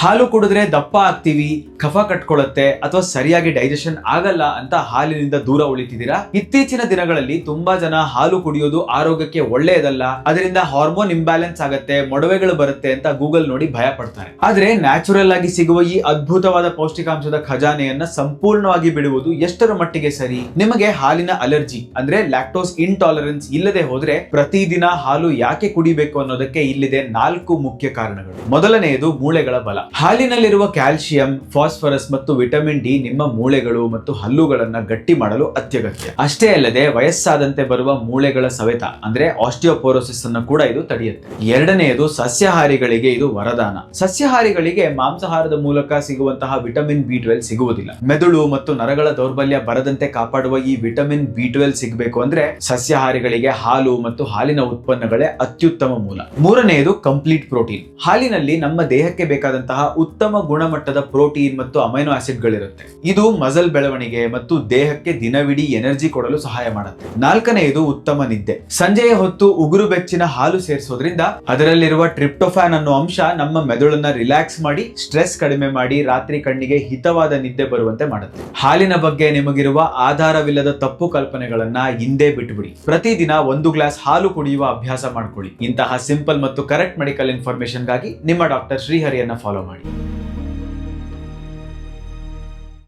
ಹಾಲು ಕುಡಿದ್ರೆ ದಪ್ಪ ಆಗ್ತೀವಿ, ಕಫ ಕಟ್ಕೊಳ್ಳುತ್ತೆ ಅಥವಾ ಸರಿಯಾಗಿ ಡೈಜೆಷನ್ ಆಗಲ್ಲ ಅಂತ ಹಾಲಿನಿಂದ ದೂರ ಉಳಿತಿದ್ದೀರಾ? ಇತ್ತೀಚಿನ ದಿನಗಳಲ್ಲಿ ತುಂಬಾ ಜನ ಹಾಲು ಕುಡಿಯೋದು ಆರೋಗ್ಯಕ್ಕೆ ಒಳ್ಳೆಯದಲ್ಲ, ಅದರಿಂದ ಹಾರ್ಮೋನ್ ಇಂಬ್ಯಾಲೆನ್ಸ್ ಆಗತ್ತೆ, ಮೊಡವೆಗಳು ಬರುತ್ತೆ ಅಂತ ಗೂಗಲ್ ನೋಡಿ ಭಯ ಪಡ್ತಾರೆ. ಆದ್ರೆ ನ್ಯಾಚುರಲ್ ಆಗಿ ಸಿಗುವ ಈ ಅದ್ಭುತವಾದ ಪೌಷ್ಟಿಕಾಂಶದ ಖಜಾನೆಯನ್ನ ಸಂಪೂರ್ಣವಾಗಿ ಬಿಡುವುದು ಎಷ್ಟರ ಮಟ್ಟಿಗೆ ಸರಿ? ನಿಮಗೆ ಹಾಲಿನ ಅಲರ್ಜಿ ಅಂದ್ರೆ ಲ್ಯಾಕ್ಟೋಸ್ ಇಂಟಾಲರೆನ್ಸ್ ಇಲ್ಲದೆ ಹೋದ್ರೆ ಪ್ರತಿದಿನ ಹಾಲು ಯಾಕೆ ಕುಡಿಬೇಕು ಅನ್ನೋದಕ್ಕೆ ಇಲ್ಲಿದೆ 4 ಮುಖ್ಯ ಕಾರಣಗಳು. ಮೊದಲನೆಯದು ಮೂಳೆಗಳ ಬಲ. ಹಾಲಿನಲ್ಲಿರುವ ಕ್ಯಾಲ್ಸಿಯಂ, ಫಾಸ್ಫರಸ್ ಮತ್ತು ವಿಟಮಿನ್ ಡಿ ನಿಮ್ಮ ಮೂಳೆಗಳು ಮತ್ತು ಹಲ್ಲುಗಳನ್ನ ಗಟ್ಟಿ ಮಾಡಲು ಅತ್ಯಗತ್ಯ. ಅಷ್ಟೇ ಅಲ್ಲದೆ ವಯಸ್ಸಾದಂತೆ ಬರುವ ಮೂಳೆಗಳ ಸವೆತ ಅಂದ್ರೆ ಆಸ್ಟಿಯೋಪೋರೋಸಿಸ್ ಅನ್ನು ಕೂಡ ಇದು ತಡೆಯುತ್ತೆ. ಎರಡನೆಯದು ಸಸ್ಯಾಹಾರಿಗಳಿಗೆ ಇದು ವರದಾನ. ಸಸ್ಯಾಹಾರಿಗಳಿಗೆ ಮಾಂಸಾಹಾರದ ಮೂಲಕ ಸಿಗುವಂತಹ ವಿಟಮಿನ್ ಬಿ12 ಸಿಗುವುದಿಲ್ಲ. ಮೆದುಳು ಮತ್ತು ನರಗಳ ದೌರ್ಬಲ್ಯ ಬರದಂತೆ ಕಾಪಾಡುವ ಈ ವಿಟಮಿನ್ ಬಿ12 ಸಿಗಬೇಕು ಅಂದ್ರೆ ಸಸ್ಯಾಹಾರಿಗಳಿಗೆ ಹಾಲು ಮತ್ತು ಹಾಲಿನ ಉತ್ಪನ್ನಗಳೇ ಅತ್ಯುತ್ತಮ ಮೂಲ. ಮೂರನೆಯದು ಕಂಪ್ಲೀಟ್ ಪ್ರೋಟೀನ್. ಹಾಲಿನಲ್ಲಿ ನಮ್ಮ ದೇಹಕ್ಕೆ ಬೇಕಾದಂತಹ ಉತ್ತಮ ಗುಣಮಟ್ಟದ ಪ್ರೋಟೀನ್ ಮತ್ತು ಅಮೈನೋ ಆಸಿಡ್ ಗಳಿರುತ್ತೆ. ಇದು ಮಸಲ್ ಬೆಳವಣಿಗೆ ಮತ್ತು ದೇಹಕ್ಕೆ ದಿನವಿಡೀ ಎನರ್ಜಿ ಕೊಡಲು ಸಹಾಯ ಮಾಡುತ್ತೆ. ನಾಲ್ಕನೆಯದು ಉತ್ತಮ ನಿದ್ದೆ. ಸಂಜೆಯ ಹೊತ್ತು ಉಗುರು ಬೆಚ್ಚಿನ ಹಾಲು ಸೇರಿಸೋದ್ರಿಂದ ಅದರಲ್ಲಿರುವ ಟ್ರಿಪ್ಟೋಫಾನ್ ಅನ್ನೋ ಅಂಶ ನಮ್ಮ ಮೆದುಳನ್ನ ರಿಲ್ಯಾಕ್ಸ್ ಮಾಡಿ ಸ್ಟ್ರೆಸ್ ಕಡಿಮೆ ಮಾಡಿ ರಾತ್ರಿ ಕಣ್ಣಿಗೆ ಹಿತವಾದ ನಿದ್ದೆ ಬರುವಂತೆ ಮಾಡುತ್ತೆ. ಹಾಲಿನ ಬಗ್ಗೆ ನಿಮಗಿರುವ ಆಧಾರವಿಲ್ಲದ ತಪ್ಪು ಕಲ್ಪನೆಗಳನ್ನ ಹಿಂದೆ ಬಿಟ್ಟುಬಿಡಿ. ಪ್ರತಿದಿನ 1 ಗ್ಲಾಸ್ ಹಾಲು ಕುಡಿಯುವ ಅಭ್ಯಾಸ ಮಾಡ್ಕೊಳ್ಳಿ. ಇಂತಹ ಸಿಂಪಲ್ ಮತ್ತು ಕರೆಕ್ಟ್ ಮೆಡಿಕಲ್ ಇನ್ಫಾರ್ಮೇಶನ್ ಗಾಗಿ ನಿಮ್ಮ ಡಾಕ್ಟರ್ ಶ್ರೀಹರಿಯನ್ನ ಫಾಲೋ ಮಾಡಿ.